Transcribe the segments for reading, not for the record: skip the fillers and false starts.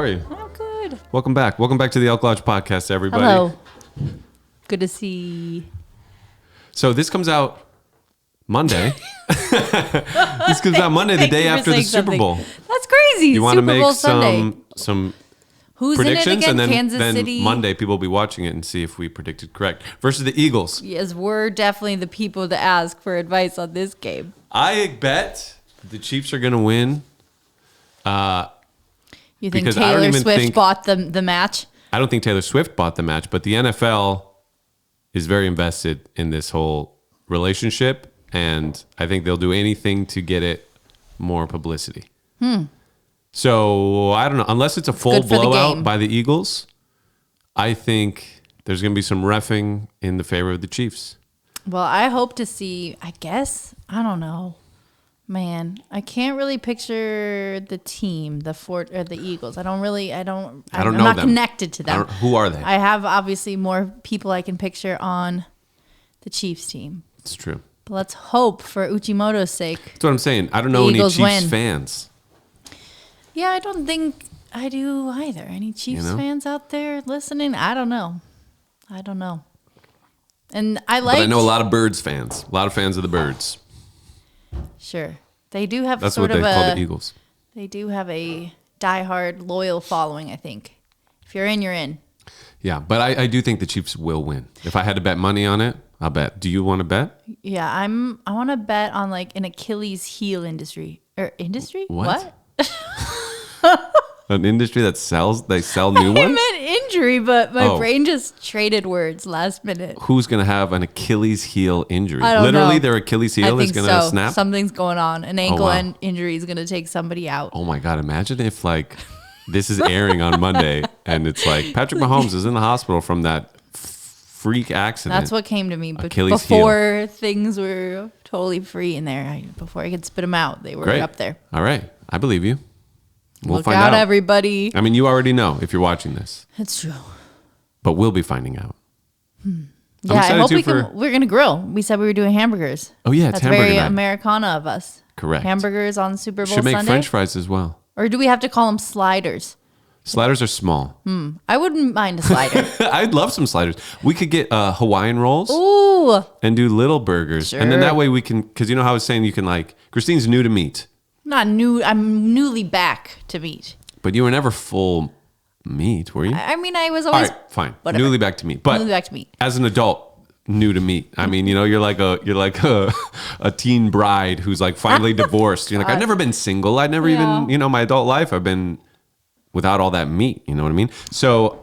are you? I'm good. Welcome back. Welcome back to the Elk Lodge podcast, everybody. Hello. Good to see. So this comes out Monday. This comes out Monday, the day after the Super Bowl. That's crazy. You want to Super make Bowl Sunday. some Who's predictions, in it again? and Kansas then City. Monday people will be watching it and see if we predicted correct. Versus the Eagles. Yes, we're definitely the people to ask for advice on this game. I bet the Chiefs are going to win. You think Because I don't Taylor even Swift think- bought the match? I don't think Taylor Swift bought the match, but the NFL is very invested in this whole relationship, and I think they'll do anything to get it more publicity. So I don't know. Unless it's a full good for the blowout game. by the Eagles, I think there's going to be some reffing in the favor of the Chiefs. Well, I hope to see, I guess, I don't know. Man, I can't really picture the team, the Eagles. I'm know not them. connected to them. Who are they? I have obviously more people I can picture on the Chiefs team. It's true. But let's hope for Uchimoto's sake. That's what I'm saying. I don't know any Eagles Chiefs win. fans. Yeah, I don't think I do either. Any Chiefs fans out there listening? I don't know. And I like. But I know a lot of Birds fans. A lot of fans of the Birds. Sure, they do have That's sort what they of call the Eagles. They do have a diehard, loyal following, I think. If you're in, you're in. Yeah, but I do think the Chiefs will win. If I had to bet money on it, I'll bet. Do you want to bet? Yeah, I want to bet on like an Achilles heel industry. Industry? What? An industry that they sell new I ones? meant injury, but my Oh. brain just traded words last minute. Who's going to have an Achilles heel injury? I don't Literally, know. their Achilles heel I is think going to so. snap? Something's going on. An ankle wow. injury is going to take somebody out. Oh my God. Imagine if like this is airing on Monday and it's like Patrick Mahomes is in the hospital from that freak accident. That's what came to me Achilles before things were totally free in there. Before I could spit them out, they were Great. up there. All right. I believe you. We'll Look find out, out. everybody. I mean, you already know if you're watching this, It's true. but we'll be finding out. Yeah, I hope excited we're gonna grill. We said we were doing hamburgers. Oh, yeah, it's That's hamburger very night. Americana of us. Correct. Hamburgers on Super Bowl Should make Sunday. French fries as well. Or do we have to call them sliders? Sliders are small. I wouldn't mind a slider. I'd love some sliders. We could get Hawaiian rolls Ooh, and do little burgers. And then Sure. that way we can, because you know how I was saying you can like, Christine's new to meat, not new. I'm newly back to meat. but you were never full meat, were you? I mean, I was All always right, fine. whatever. Newly back to meat. But Newly back to meat. as an adult, new to meat. I mean, you know, you're like a teen bride who's like finally divorced. You're like, I've never been single. I never Yeah. even, you know, my adult life, I've been without all that meat. You know what I mean? So,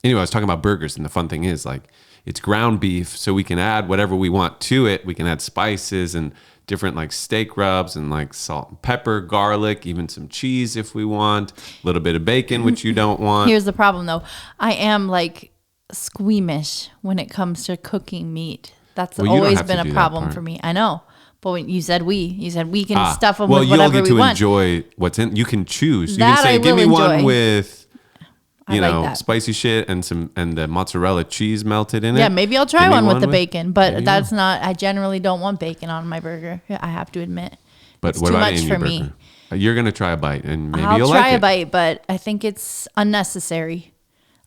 anyway, I was talking about burgers, and the fun thing is like it's ground beef, so we can add whatever we want to it. We can add spices and different like steak rubs and like salt and pepper, garlic, even some cheese if we want, a little bit of bacon, which you don't want. Here's the problem, though. I am like squeamish when it comes to cooking meat. That's Well, you don't always have to been do a that problem part. for me. I know. But when you said we can stuff them well, with you'll whatever get to we want. enjoy what's in. You can choose. You That can say, I "Give me will one enjoy. with, I you like know, that. spicy shit and the mozzarella cheese melted in it." Yeah, maybe I'll try Give me one with the bacon, There but you that's go. not. I generally don't want bacon on my burger. I have to admit. But It's what too about much in for your me. burger? You're gonna try a bite, and maybe I'll you'll try like a it. bite, but I think it's unnecessary.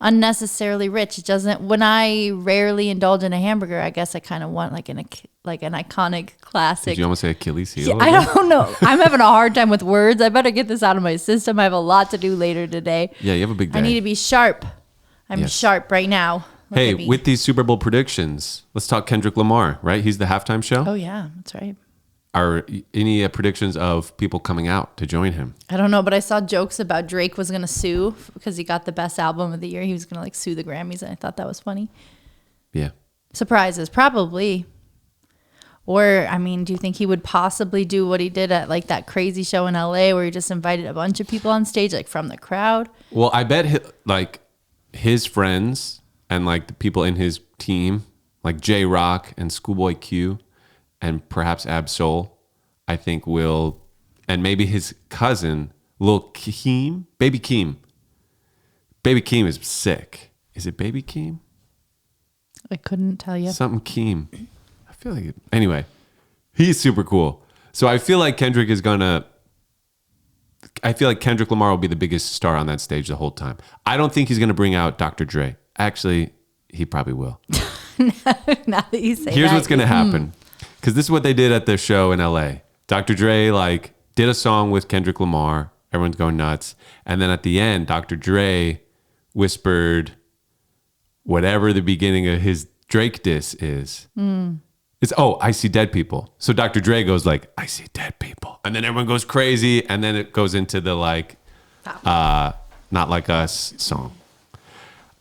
Unnecessarily rich. It doesn't. When I rarely indulge in a hamburger, I guess I kind of want like an iconic classic. Did you almost say Achilles heel? Yeah, I don't know. I'm having a hard time with words. I better get this out of my system. I have a lot to do later today. Yeah, you have a big day. I need to be sharp. I'm Yes. sharp right now. Look Hey, at me. with these Super Bowl predictions, let's talk Kendrick Lamar. Right, he's the halftime show. Oh yeah, that's right. Are any predictions of people coming out to join him? I don't know, but I saw jokes about Drake was going to sue because he got the best album of the year. He was going to like sue the Grammys, and I thought that was funny. Yeah. Surprises, probably. Or, I mean, do you think he would possibly do what he did at like that crazy show in LA where he just invited a bunch of people on stage, like from the crowd? Well, I bet like his friends and like the people in his team, like J Rock and Schoolboy Q, and perhaps Ab Soul, I think will, and maybe his cousin, Lil Keem, Baby Keem. Baby Keem is sick. Is it Baby Keem? I couldn't tell you. Something Keem. I feel like anyway, he's super cool. So I feel like Kendrick is gonna I feel like Kendrick Lamar will be the biggest star on that stage the whole time. I don't think he's going to bring out Dr. Dre. Actually, he probably will. Now that you say Here's that, what's going to happen. Because this is what they did at their show in LA. Dr. Dre like did a song with Kendrick Lamar. Everyone's going nuts. And then at the end, Dr. Dre whispered whatever the beginning of his Drake diss is. It's, I see dead people. So Dr. Dre goes like, I see dead people. And then everyone goes crazy. And then it goes into the like, Not Like Us song.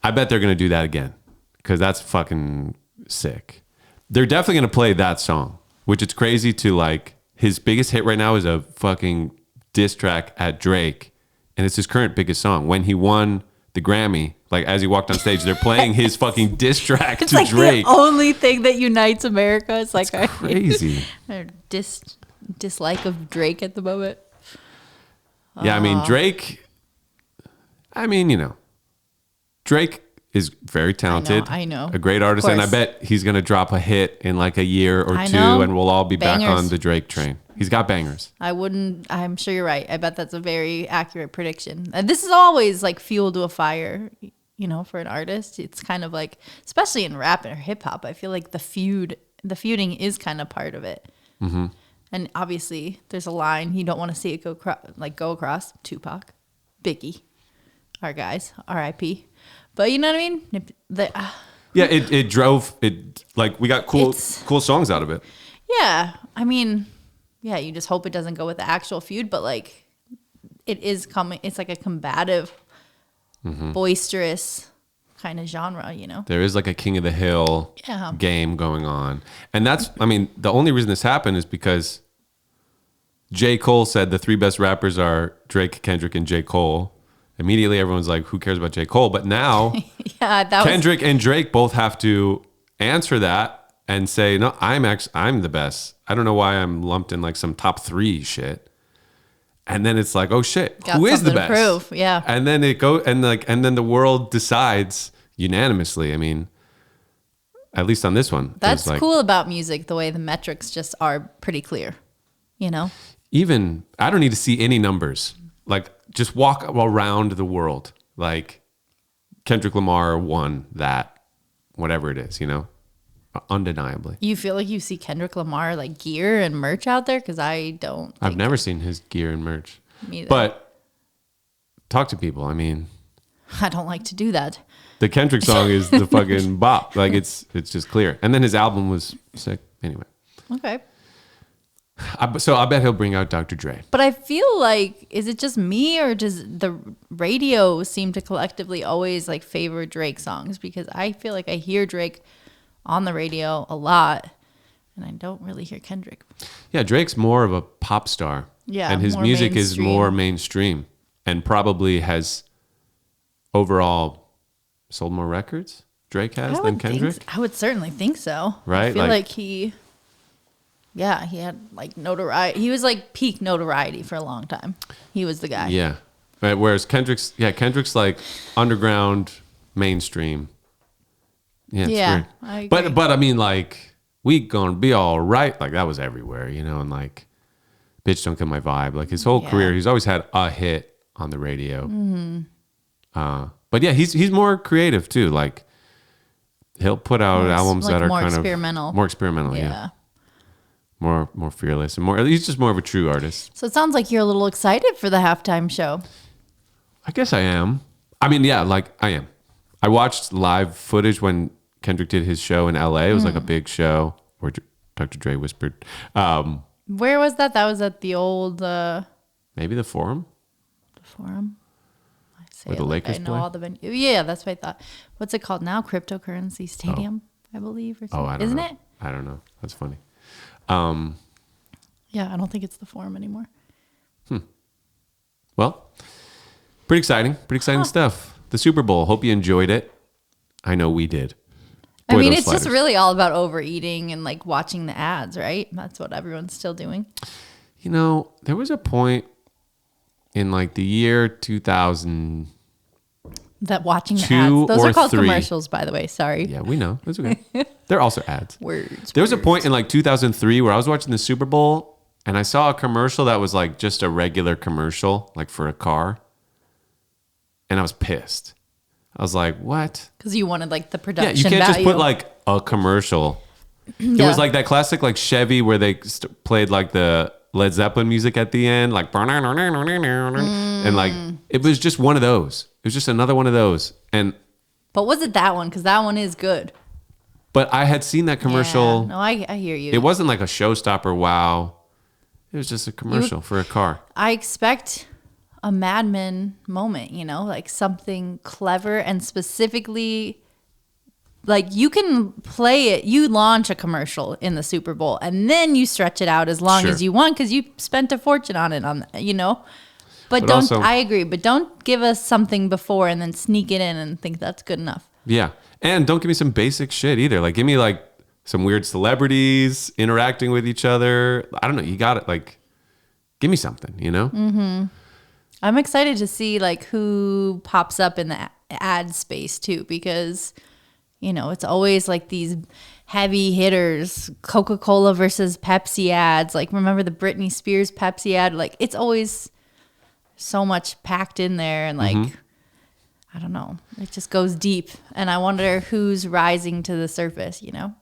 I bet they're going to do that again because that's fucking sick. They're definitely going to play that song, which it's crazy to like, his biggest hit right now is a fucking diss track at Drake. And it's his current biggest song. When he won the Grammy, like as he walked on stage, they're playing his fucking diss track it's to like Drake. the only thing that unites America. It's like Crazy. Dislike of Drake at the moment. Yeah, I mean, Drake, Drake is very talented. I know. A great artist. And I course. bet he's going to drop a hit in like a year or I two know. and we'll all be back Bangers. on the Drake train. He's got bangers. I'm sure you're right. I bet that's a very accurate prediction. And this is always like fuel to a fire, for an artist. It's kind of like, especially in rap or hip hop, I feel like the feuding is kind of part of it. Mm-hmm. And obviously there's a line you don't want to see it go across. Tupac, Biggie, our guys, R.I.P. But you know what I mean? Yeah, it drove it, like we got cool songs out of it. Yeah, I mean, yeah, you just hope it doesn't go with the actual feud, but like it is coming. It's like a combative, boisterous kind of genre, There is like a King of the Hill Yeah. game going on. And that's, the only reason this happened is because J. Cole said the three best rappers are Drake, Kendrick, and J. Cole. Immediately everyone's like, who cares about J. Cole? But now Yeah, Kendrick and Drake both have to answer that and say, no, I'm the best. I don't know why I'm lumped in like some top 3 shit. And then it's like, oh shit, Got who is the something to best? prove, yeah. And then it go and then the world decides unanimously. At least on this one. That's like, cool about music, the way the metrics just are pretty clear, Even I don't need to see any numbers. Like just walk around the world. Like Kendrick Lamar won that, whatever it is, undeniably. You feel like you see Kendrick Lamar like gear and merch out there? Because I don't. I've never seen his gear and merch. Me either. But talk to people. I don't like to do that. The Kendrick song is the fucking bop. Like it's just clear. And then his album was sick. Anyway. Okay. So I bet he'll bring out Dr. Dre. But I feel like, is it just me or does the radio seem to collectively always like favor Drake songs? Because I feel like I hear Drake on the radio a lot and I don't really hear Kendrick. Yeah, Drake's more of a pop star. Yeah, and his more music is mainstream. more mainstream and probably has overall sold more records, Drake has, than Kendrick. I would certainly think so. Right? I feel like he had like notoriety. He was like peak notoriety for a long time. He was the guy. Yeah. Right, whereas Kendrick's like underground mainstream. Yeah, it's weird. I agree. But like we gonna be all right. Like that was everywhere, and like Bitch Don't Kill My Vibe. Like his whole career, he's always had a hit on the radio. But yeah, he's more creative too. Like he'll put out albums like that are more kind experimental. of more experimental. Yeah. More fearless and more. He's just more of a true artist. So it sounds like you're a little excited for the halftime show. I guess I am. Like I am. I watched live footage when Kendrick did his show in LA. It was like a big show where Dr. Dre whispered. Where was that? That was at the old Maybe the Forum. Forum. I say Where it the like Lakers I know play? all the venues. Yeah, that's what I thought. What's it called now? Cryptocurrency Stadium, I believe. Or something. I don't Isn't know. it? I don't know. That's funny. Yeah, I don't think it's the Forum anymore. Well, pretty exciting. Pretty exciting stuff. The Super Bowl. Hope you enjoyed it. I know we did. I Boy, mean, those it's just sliders. really all about overeating and like watching the ads, right? That's what everyone's still doing. There was a point in like the year 2000. That watching the 2 ads. Those or are called 3. commercials, by the way. Sorry. Yeah, we know. That's okay. They're also ads. Words. There was a point in like 2003 where I was watching the Super Bowl and I saw a commercial that was like just a regular commercial, like for a car. And I was pissed. I was like, what? Because you wanted like the Yeah, production you can't value. just put like a commercial. It was like that classic like Chevy where they played like the Led Zeppelin music at the end, like and like it was just one of those. It was just another one of those. And But was it that one? Because that one is good. but I had seen that commercial. Yeah. No, I hear you. It wasn't like a showstopper. Wow, it was just a commercial for a car. I expect a Mad Men moment, you know, like something clever and specifically like you can play it. You launch a commercial in the Super Bowl and then you stretch it out as long Sure. as you want because you spent a fortune on it, you know. But don't, also- I agree, but don't give us something before and then sneak it in and think that's good enough. Yeah, and don't give me some basic shit either. Like give me like some weird celebrities interacting with each other. I don't know. You got it. Like give me something. You know. I'm excited to see like who pops up in the ad space too, because you know it's always like these heavy hitters, Coca-Cola versus Pepsi ads. Like remember the Britney Spears Pepsi ad? Like it's always so much packed in there, and like I don't know, it just goes deep. And I wonder who's rising to the surface. You know,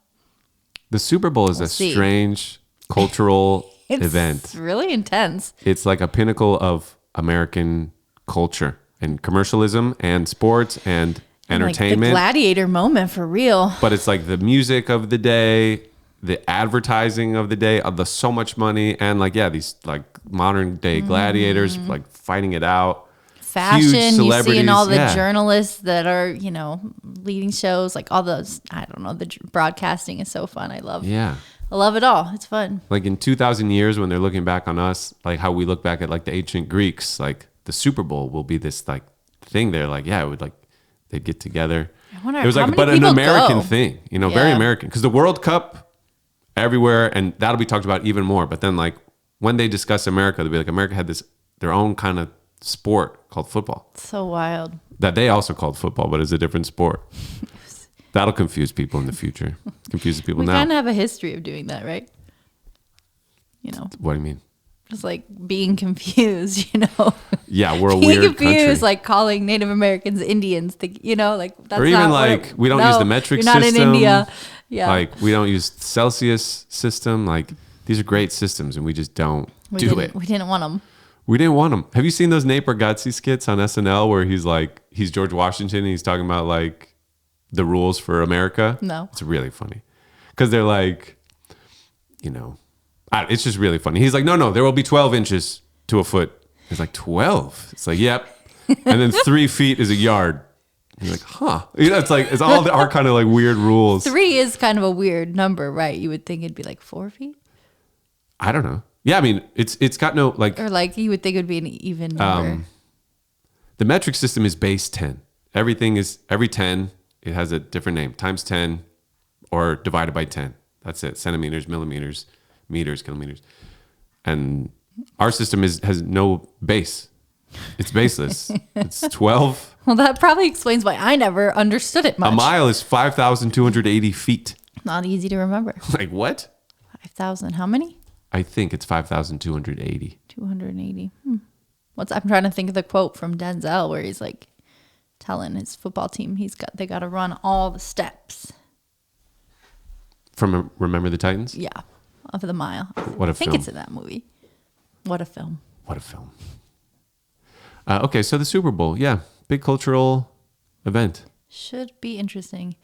The Super Bowl is We'll a see. strange cultural it's event. really intense. It's like a pinnacle of American culture and commercialism and sports and entertainment. Like the gladiator moment for real. But it's like the music of the day, the advertising of the day, of the so much money, and like these like modern day gladiators like fighting it out. Fashion, you see in all the yeah. journalists that are, you know, leading shows, like all those, I don't know, the broadcasting is so fun. I love it all. It's fun. Like in 2,000 years when they're looking back on us, like how we look back at like the ancient Greeks, like the Super Bowl will be this like thing. They're like, it would like, they'd get together. I wonder It was how like, many but an people American go? thing, you know, very Yeah. American. Because the World Cup everywhere, and that'll be talked about even more. But then like when they discuss America, they'll be like, America had their own kind of sport called football So wild. that they also called football, but it's a different sport. That'll confuse people in the future. It confuses people We now. kind of have a history of doing that, right? You know, What do you mean? just like being confused, you know. Yeah, we're a Being weird confused, country. like calling Native Americans Indians, you know, like that's Or even not like, we don't use the metric you're not system. in India. Yeah. Like we don't use Celsius system. Like these are great systems, and we just don't do it. We didn't want them. We didn't want them. Have you seen those Nate Bargatze skits on SNL where he's George Washington and he's talking about like the rules for America? No. It's really funny because they're like, you know, it's just really funny. He's like, no, there will be 12 inches to a foot. He's like, 12? It's like, yep. And then 3 feet is a yard. You're like, huh? You know, it's all our kind of like weird rules. 3 is kind of a weird number, right? You would think it'd be like 4 feet, I don't know. Yeah, I mean, it's got no like or like you would think it would be an even number. the metric system is base 10. Every 10, it has a different name. Times 10 or divided by 10. That's it. Centimeters, millimeters, meters, kilometers. And our system has no base. It's baseless. It's 12. Well, that probably explains why I never understood it much. A mile is 5,280 feet. Not easy to remember. Like what? 5,000. How many? I think it's 5,280. 280. I'm trying to think of the quote from Denzel where he's like telling his football team they got to run all the steps. From Remember the Titans? Yeah, of the mile. What a I think film. it's in that movie. What a film. What a film. Okay, so the Super Bowl. Yeah, big cultural event. Should be interesting.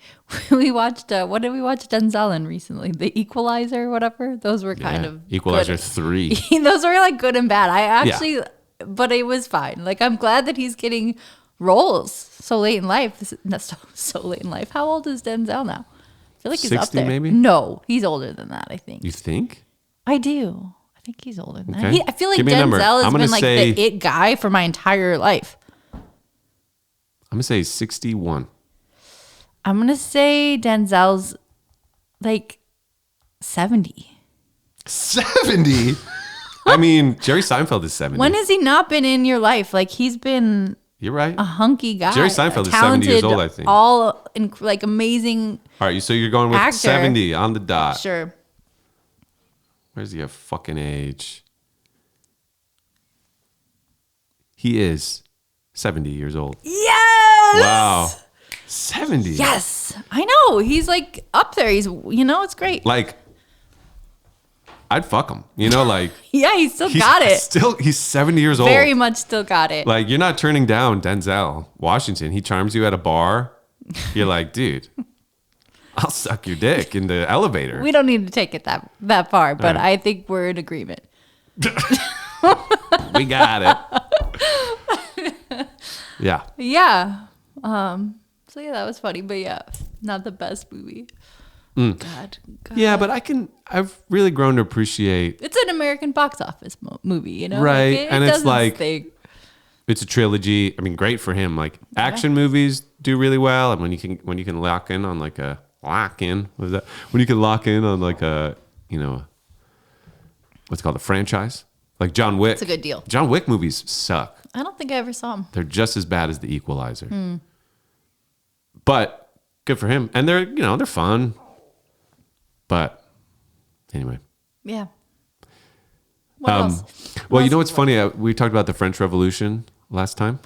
We watched, what did we watch Denzel in recently? The Equalizer or whatever? Those were kind of Equalizer good. 3. Those were like good and bad. I actually, but it was fine. Like I'm glad that he's getting roles so late in life. That's so late in life. How old is Denzel now? I feel like he's up 60 there. maybe? No, he's older than that, I think. You think? I do. I think he's older than that. Okay. I feel like Give me a number. Denzel has I'm gonna been like say- the it guy for my entire life. I'm going to say 61. I'm going to say Denzel's like 70. 70? I mean, Jerry Seinfeld is 70. When has he not been in your life? Like he's been You're right. a hunky guy. Jerry Seinfeld a is 70 years talented, old, I think. All like amazing. All right, so you're going with Actor. 70 on the dot. Sure. Where's he a fucking age? He is 70 years old. Yes. Wow. 70. Yes. I know. He's like up there. He's, it's great. Like, I'd fuck him. Like. Yeah, he's still got it. He's 70 years old. Very much still got it. Like, you're not turning down Denzel Washington. He charms you at a bar. You're like, dude, I'll suck your dick in the elevator. We don't need to take it that far, but Right. I think we're in agreement. We got it. Yeah. Yeah. So yeah, that was funny, but yeah, not the best movie. God. Yeah, but I've really grown to appreciate. It's an American box office movie, Right, Like, and it's does its like- thing. It's a trilogy. I mean, great for him. Like action movies do really well, and when you can lock in on like a lock in, what is that? When you can lock in on like a what's it called, a franchise, like John Wick. It's a good deal. John Wick movies suck. I don't think I ever saw him. They're just as bad as The Equalizer. But good for him, and they're fun. But anyway. Yeah. What else? Well, you know what's funny? We talked about the French Revolution last time.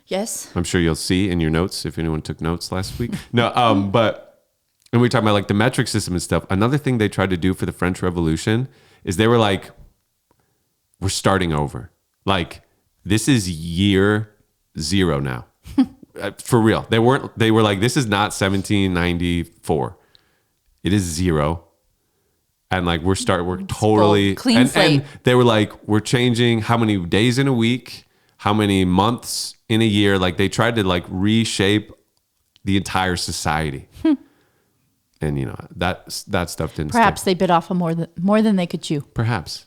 Yes. I'm sure you'll see in your notes if anyone took notes last week. No, but and we talked about like the metric system and stuff. Another thing they tried to do for the French Revolution is they were like, we're starting over. Like this is year 0 now. For real. They were like, this is not 1794. It is 0. And like we're totally clean slate. And they were like, we're changing how many days in a week, how many months in a year. Like they tried to like reshape the entire society. And that stuff didn't Perhaps stick. they bit off more than they could chew. Perhaps.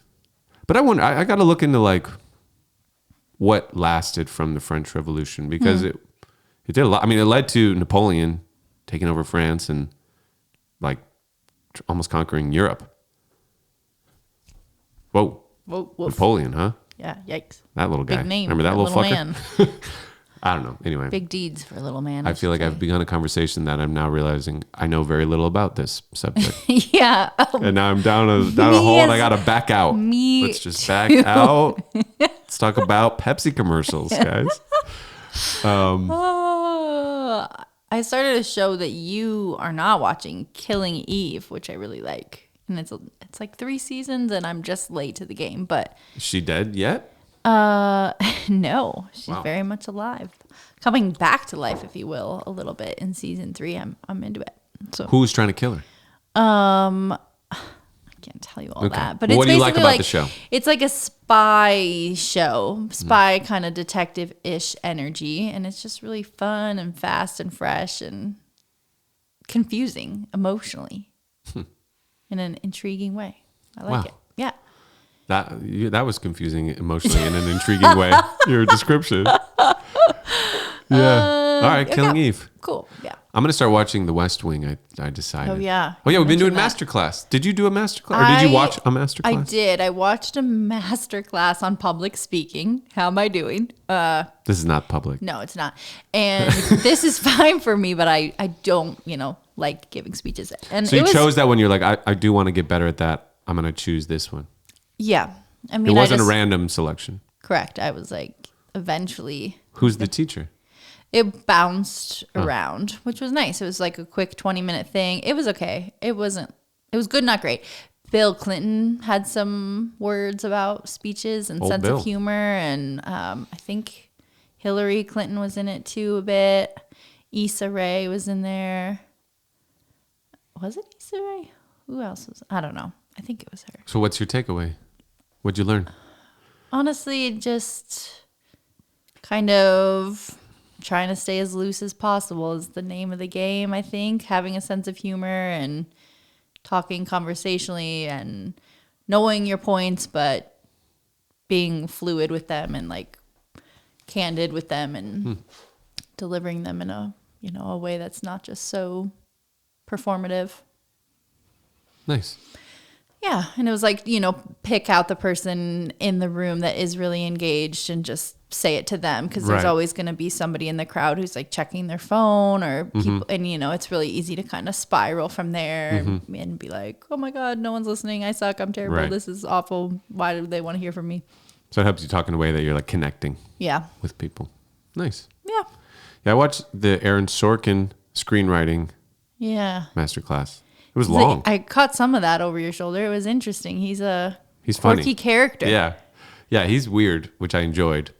But I wonder, I got to look into like what lasted from the French Revolution because it did a lot. I mean, it led to Napoleon taking over France and like almost conquering Europe. Whoa. Whoa. Napoleon, huh? Yeah. Yikes. That little guy. Big name. Remember that for a little fucker? man. I don't know. Anyway, Big deeds for a little man. I feel like I've begun a conversation that I'm now realizing I know very little about this subject. Yeah. And now I'm down a hole and I got to back out. Me Let's just back out. Let's talk about Pepsi commercials, guys. I started a show that you are not watching, Killing Eve, which I really like. And it's like 3 seasons and I'm just late to the game, but Is she dead yet? no, she's Wow. very much alive. Coming back to life, if you will, a little bit in season 3. I'm into it. So Who's trying to kill her? I can't tell you all Okay. that, but Well, it's what do you like basically about like the show? it's like a spy show, kind of detective-ish energy, and it's just really fun and fast and fresh and confusing emotionally in an intriguing way. I like Wow. it. Yeah. That was confusing emotionally in an intriguing way. Your description. Yeah. All right, Killing okay. Eve. Cool. Yeah. I'm gonna start watching The West Wing. I decided. Oh, yeah. Oh yeah, we've been doing Mentioned masterclass. Did you do a masterclass, or did you watch a masterclass? I did. I watched a masterclass on public speaking. How am I doing? This is not public. No, it's not. And this is fine for me, but I don't, like giving speeches. And So you chose that one. You're like, I do want to get better at that. I'm gonna choose this one. Yeah. I mean, It wasn't a a random selection. Correct. I was like, eventually, Who's the teacher? it bounced around, which was nice. It was like a quick 20-minute thing. It was okay. It was good, not great. Bill Clinton had some words about speeches and Old sense Bill. of humor. And I think Hillary Clinton was in it too a bit. Issa Rae was in there. Was it Issa Rae? Who else was? I don't know. I think it was her. So what's your takeaway? What'd you learn? Honestly, just kind of trying to stay as loose as possible is the name of the game, I think. Having a sense of humor and talking conversationally and knowing your points, but being fluid with them and like candid with them and delivering them in a way that's not just so performative. Nice. Yeah. And it was like, pick out the person in the room that is really engaged and just say it to them. Because there's Right. always going to be somebody in the crowd who's like checking their phone or people. And, it's really easy to kind of spiral from there and be like, oh my God, no one's listening. I suck. I'm terrible. Right. This is awful. Why do they want to hear from me? So it helps you talk in a way that you're like connecting Yeah. with people. Nice. Yeah. Yeah, I watched the Aaron Sorkin screenwriting Yeah. masterclass. It was It's like, long. I caught some of that over your shoulder. It was interesting. He's a He's quirky funny. character. Yeah. Yeah, he's weird, which I enjoyed.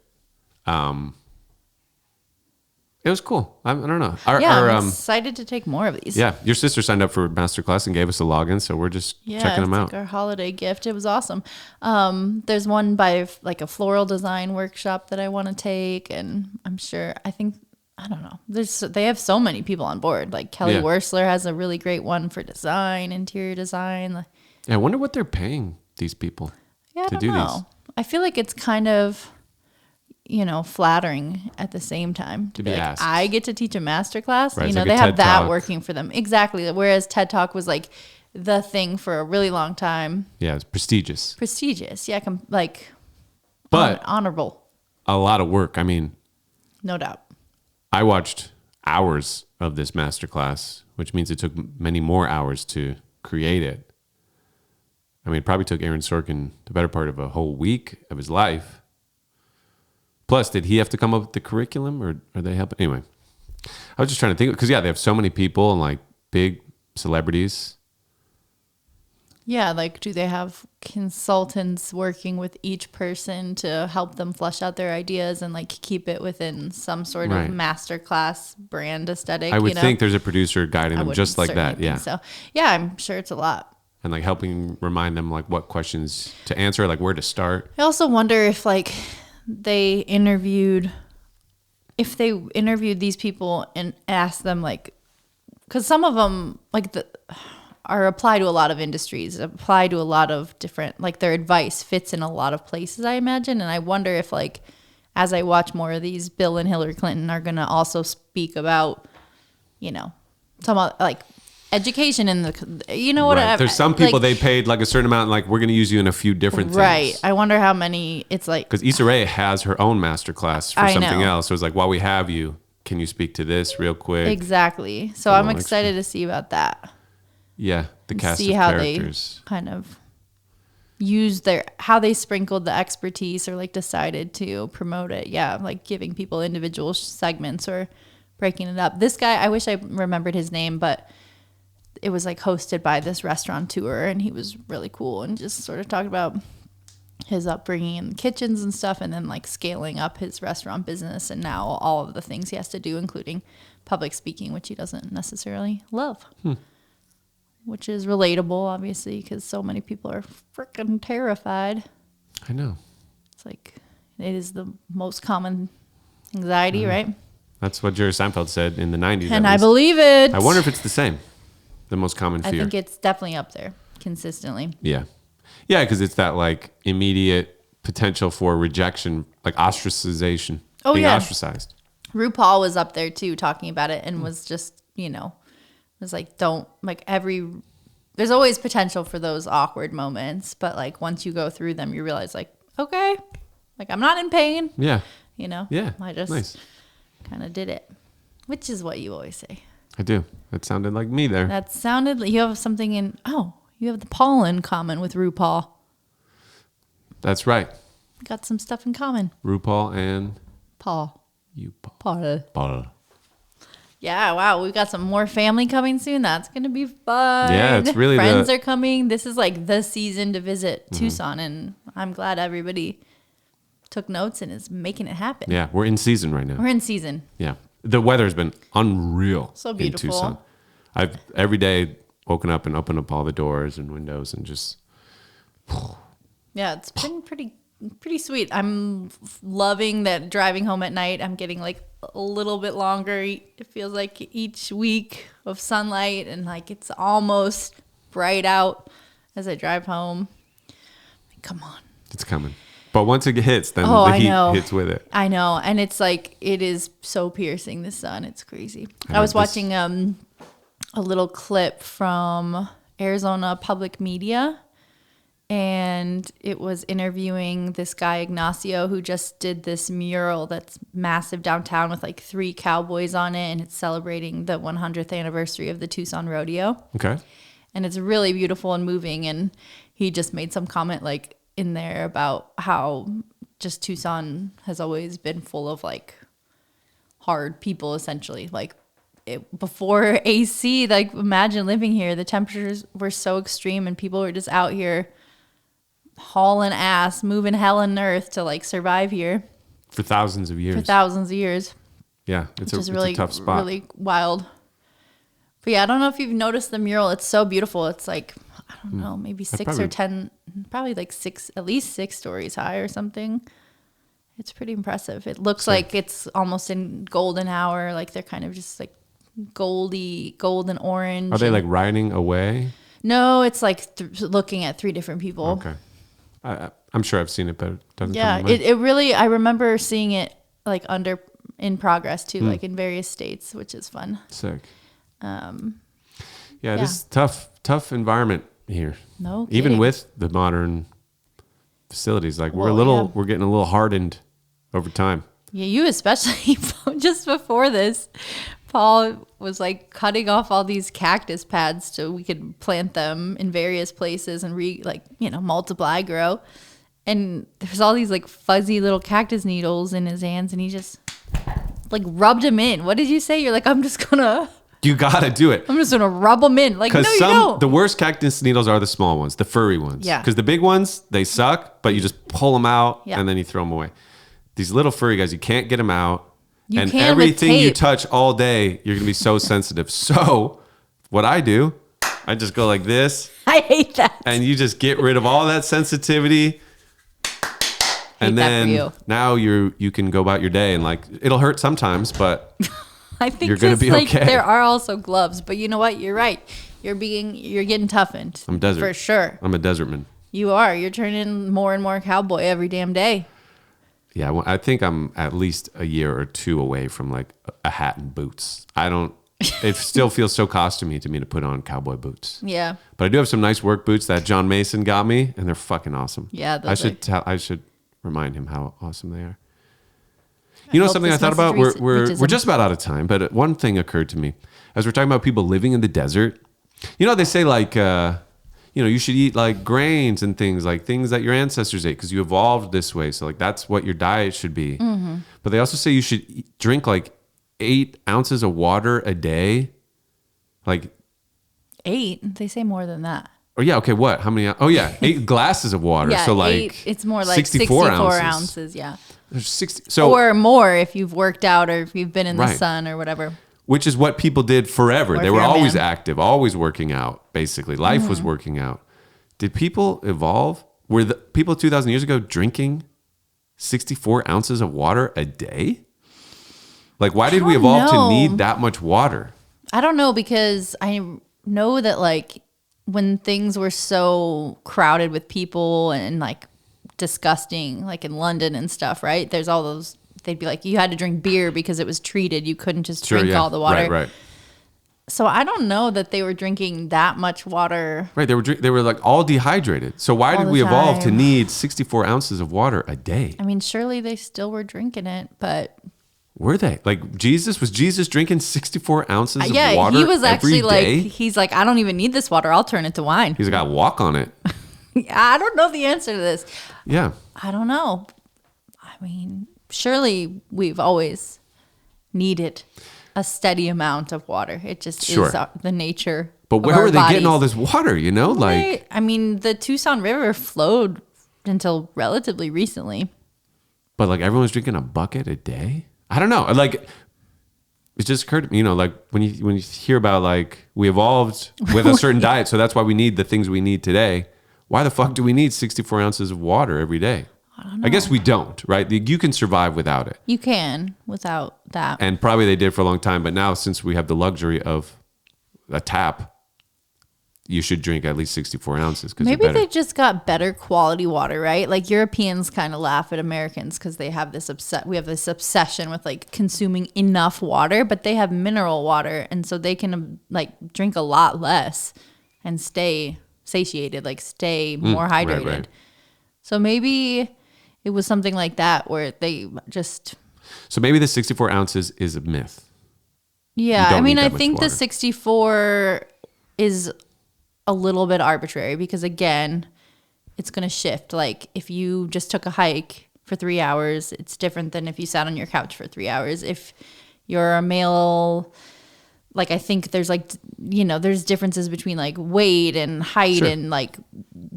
It was cool. I don't know. I'm excited to take more of these. Yeah, your sister signed up for masterclass and gave us a login, so we're just checking them out. Like our holiday gift. It was awesome. There's one by like a floral design workshop that I want to take, and I don't know. They have so many people on board. Like Kelly Wursler has a really great one for design, interior design. Yeah, I wonder what they're paying these people Yeah, I to don't do know. these. I feel like it's kind of, flattering at the same time To be like, asked. I get to teach a master class. Right, it's like a they have TED that Talk. working for them. Exactly. Whereas TED Talk was like the thing for a really long time. Yeah, it's prestigious, Prestigious. Yeah, but honorable. a lot of work. I mean, No doubt. I watched hours of this masterclass, which means it took many more hours to create it. I mean, it probably took Aaron Sorkin the better part of a whole week of his life. Plus, did he have to come up with the curriculum, or are they helping? Anyway, I was just trying to think, because, they have so many people and, like, big celebrities. Yeah, like do they have consultants working with each person to help them flesh out their ideas and like keep it within some sort Right. of masterclass brand aesthetic? I would think there's a producer guiding I them would just like that. certainly Yeah. think So yeah, I'm sure it's a lot. And, like, helping remind them, like, what questions to answer, like, where to start. I also wonder if they interviewed these people and asked them because some of them are apply to a lot of industries, apply to a lot of different, their advice fits in a lot of places, I imagine. And I wonder if as I watch more of these, Bill and Hillary Clinton are going to also speak about, some education in the, whatever. Right. There's some people they paid like a certain amount, like, we're going to use you in a few different things. Right. I wonder how many it's Because Issa Rae has her own masterclass for I something know. else. So it's like, while we have you, can you speak to this real quick? exactly. So A I'm little excited to see about that. Yeah, the cast See of how characters. they kind of use how they sprinkled the expertise or decided to promote it. Yeah, giving people individual segments or breaking it up. This guy, I wish I remembered his name, but it was hosted by this restaurateur, and he was really cool and just sort of talked about his upbringing in kitchens and stuff, and then scaling up his restaurant business, and now all of the things he has to do, including public speaking, which he doesn't necessarily love. Which is relatable, obviously, because so many people are freaking terrified. I know. It's it is the most common anxiety, right? That's what Jerry Seinfeld said in the 90s. And at I least. believe it. I wonder if it's the same. The most common fear. I think it's definitely up there consistently. Yeah. Yeah, because it's that immediate potential for rejection, ostracization. Oh, being yeah. ostracized. RuPaul was up there too talking about it and was just, was don't there's always potential for those awkward moments, but once you go through them, you realize okay, I'm not in pain, Yeah. Yeah. I just Nice. kind of did it, which is what you always say. I do. That sounded like me there. That sounded you have something you have the Paul in common with RuPaul. That's right. Got some stuff in common. RuPaul and Paul. you, Paul. Paul. Yeah, wow. We've got some more family coming soon. That's going to be fun. Yeah, it's really Friends are coming. This is the season to visit Mm-hmm. Tucson, and I'm glad everybody took notes and is making it happen. Yeah, we're in season right now. We're in season. Yeah. The weather's been unreal. So beautiful. In Tucson. I've every day woken up and opened up all the doors and windows and just. Yeah, it's been pretty sweet. I'm loving that driving home at night. I'm getting a little bit longer. It feels like each week of sunlight, and it's almost bright out as I drive home. Come on. It's coming. But once it hits, then Oh, the I heat know. hits with it. I know, and it's it is so piercing, the sun. It's crazy. I I was know this- watching a little clip from Arizona Public Media, and it was interviewing this guy Ignacio who just did this mural that's massive downtown with like 3 cowboys on it, and it's celebrating the 100th anniversary of the Tucson Rodeo. Okay. And it's really beautiful and moving, and he just made some comment like in there about how just Tucson has always been full of like hard people, essentially. Like before AC, like imagine living here, the temperatures were so extreme and people were just out here hauling ass, moving hell and earth to like survive here For thousands of years. Yeah, It's really a tough spot. really wild. But yeah, I don't know if you've noticed the mural. It's so beautiful. It's like, I don't know, maybe 6 or 10, probably like 6, at least 6 stories high or something. It's pretty impressive. It looks like it's almost in golden hour. Like they're kind of just like golden orange. Are they like riding away? No, it's like looking at 3 different people. Okay. I'm sure I've seen it, but it doesn't Yeah, come to mind. it really, I remember seeing it like in progress too, like in various states, which is fun. Sick. Yeah, this is tough environment here. No Even kidding. with the modern facilities, like we're getting a little hardened over time. Yeah, you especially. Just before this, Paul was like cutting off all these cactus pads so we could plant them in various places and multiply, grow. And there's all these like fuzzy little cactus needles in his hands, and he just like rubbed them in. What did you say? You're like, I'm just gonna rub them in. Like, no, you don't. The worst cactus needles are the small ones, the furry ones. Yeah. Because the big ones, they suck, but you just pull them out Yeah. and then you throw them away. These little furry guys, you can't get them out. You and can with everything you tape. touch all day, you're going to be so sensitive. So what I do, I just go like this, I hate that. and you just get rid of all that sensitivity. And that for then you. now you can go about your day, and like it'll hurt sometimes, but I think You're gonna be okay. there are also gloves, but you know what? You're right. You're getting toughened. I'm desert. For sure. I'm a desertman. You are. You're turning more and more cowboy every damn day. Yeah, well, I think I'm at least a year or 2 away from like a hat and boots. It still feels so costumey to me to put on cowboy boots. Yeah. But I do have some nice work boots that John Mason got me, and they're fucking awesome. Yeah, I should remind him how awesome they are. You know hope something I this thought about? message We're reaches him. just about out of time, but one thing occurred to me as we're talking about people living in the desert. You know, they say like, you should eat like grains and things that your ancestors ate because you evolved this way. So like that's what your diet should be. Mm-hmm. But they also say you should drink like 8 ounces of water a day. Like 8? They say more than that. Oh yeah, okay. What? How many? Oh yeah, 8 glasses of water. Yeah, so like 8, it's more like 64 ounces. Yeah. There's 60. So Or more if you've worked out or if you've been in the Right. sun or whatever. which is what people did forever. Or They if were you're a always man. active, always working out. Basically, life was working out. Did people evolve? Were the people 2,000 years ago drinking 64 ounces of water a day? Like, why did we don't evolve know. to need that much water? I don't know, because I know that like when things were so crowded with people and like disgusting, like in London and stuff, right? There's all those, they'd be like, you had to drink beer because it was treated. You couldn't just drink all the water. Right. So I don't know that they were drinking that much water. Right. They were like all dehydrated. So why All did the we evolve to time. need 64 ounces of water a day? I mean, surely they still were drinking it, but Were they? Like was Jesus drinking 64 ounces of water he was actually every day? he's like, I don't even need this water. I'll turn it to wine. He's like, I walk on it. I don't know the answer to this. Yeah. I don't know. I mean, surely we've always needed a steady amount of water. It just Sure. is the nature. But of where our were they getting bodies. all this water, you know? Like, Right. I mean, the Tucson River flowed until relatively recently. but like everyone's drinking a bucket a day? I don't know. Like, it just occurred to me, you know, like when you hear about like we evolved with a certain diet, so that's why we need the things we need today. Why the fuck do we need 64 ounces of water every day? I guess we don't, right? You can survive without it. You can without that. And probably they did for a long time. But now, since we have the luxury of a tap, you should drink at least 64 ounces. Maybe they just got better quality water, right? Like Europeans kind of laugh at Americans because they have this we have this obsession with like consuming enough water, but they have mineral water, and so they can like drink a lot less and stay satiated, like stay more right, hydrated. right. So maybe it was something like that where they just. So maybe the 64 ounces is a myth. Yeah, don't I mean, need I that much think the water. 64 is a little bit arbitrary because, again, it's going to shift. Like, if you just took a hike for 3 hours, it's different than if you sat on your couch for 3 hours. If you're a male, like, I think there's, like, you know, there's differences between, like, weight and height Sure. and, like,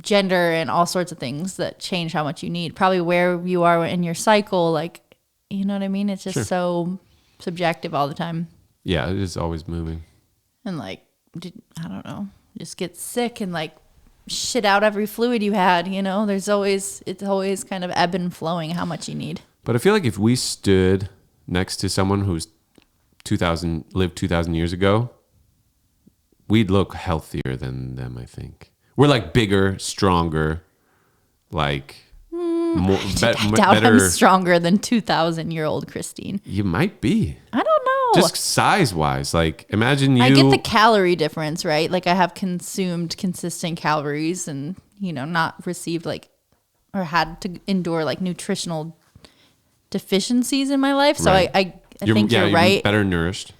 gender and all sorts of things that change how much you need. Probably where you are in your cycle, like, you know what I mean? It's just so subjective all the time. Yeah, it is always moving. And like, I don't know, just get sick and like shit out every fluid you had, you know, it's always kind of ebb and flowing how much you need. But I feel like if we stood next to someone who's lived 2,000 years ago, we'd look healthier than them, I think. We're like bigger, stronger, like more, I doubt I'm stronger than 2,000-year-old Christine. You might be. I don't know. Just size-wise. Like, imagine you... I get the calorie difference, right? Like, I have consumed consistent calories and, you know, not received, like, or had to endure, like, nutritional deficiencies in my life. So Right. I think you're you're right. better nourished.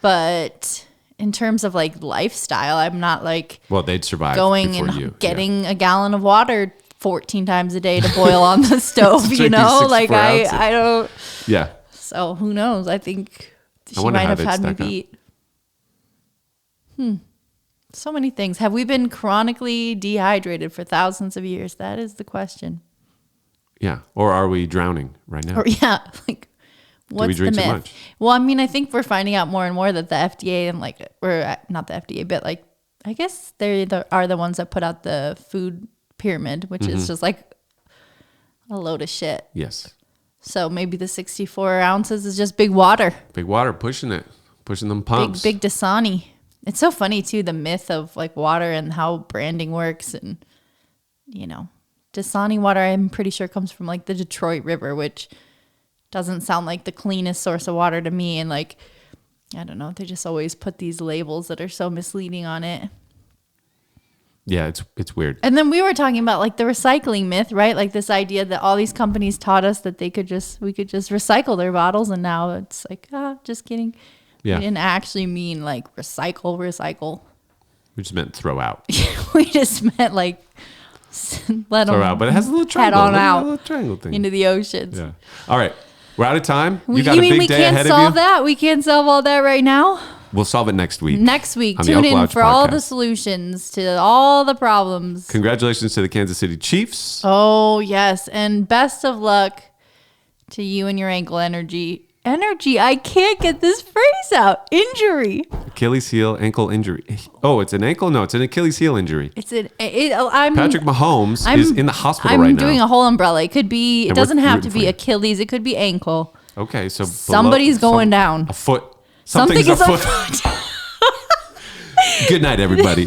But in terms of, like, lifestyle, I'm not, like... Well, they'd survive going before and you. getting a gallon of water 14 times a day to boil on the stove, you Drinking know? Like, 64 ounces. I don't... Yeah. So who knows? I think she wonder might how have they'd had me stack up. beat. So many things. Have we been chronically dehydrated for thousands of years? That is the question. Yeah. Or are we drowning right now? Or yeah, like what's drink the too myth? much? Well, I mean, I think we're finding out more and more that the FDA and like, or not the FDA, but like, I guess they are the ones that put out the food pyramid, which is just like a load of shit. Yes. So maybe the 64 ounces is just big water. Big water, pushing them pumps. Big Dasani. It's so funny too, the myth of like water and how branding works, and you know, Dasani water I'm pretty sure comes from like the Detroit River, which doesn't sound like the cleanest source of water to me. And like, I don't know, they just always put these labels that are so misleading on it. Yeah, it's weird. And then we were talking about like the recycling myth, right? Like this idea that all these companies taught us that we could just recycle their bottles, and now it's like, just kidding. Yeah. We didn't actually mean like recycle. We just meant throw out. We just meant like let them Throw out, but it has a little head triangle. on Look at that out little triangle thing. into the oceans. Yeah. All right. We're out of time. You You got a mean big we day can't ahead solve of you. that? We can't solve all that right now? We'll solve it next week. Next week, on the tune Elk in Lodge for all the podcast. solutions to all the problems. Congratulations to the Kansas City Chiefs. Oh, yes. And best of luck to you and your ankle energy. I can't get this phrase out. Injury. Achilles heel, ankle injury. Oh, it's an ankle? No, it's an Achilles heel injury. I'm Patrick Mahomes is in the hospital I'm right now. doing a whole umbrella. It could be, it And we're doesn't have rooting to for be you. Achilles. It could be ankle. Okay, so Somebody's going down. A foot. Something Something's is afoot. Good night, everybody.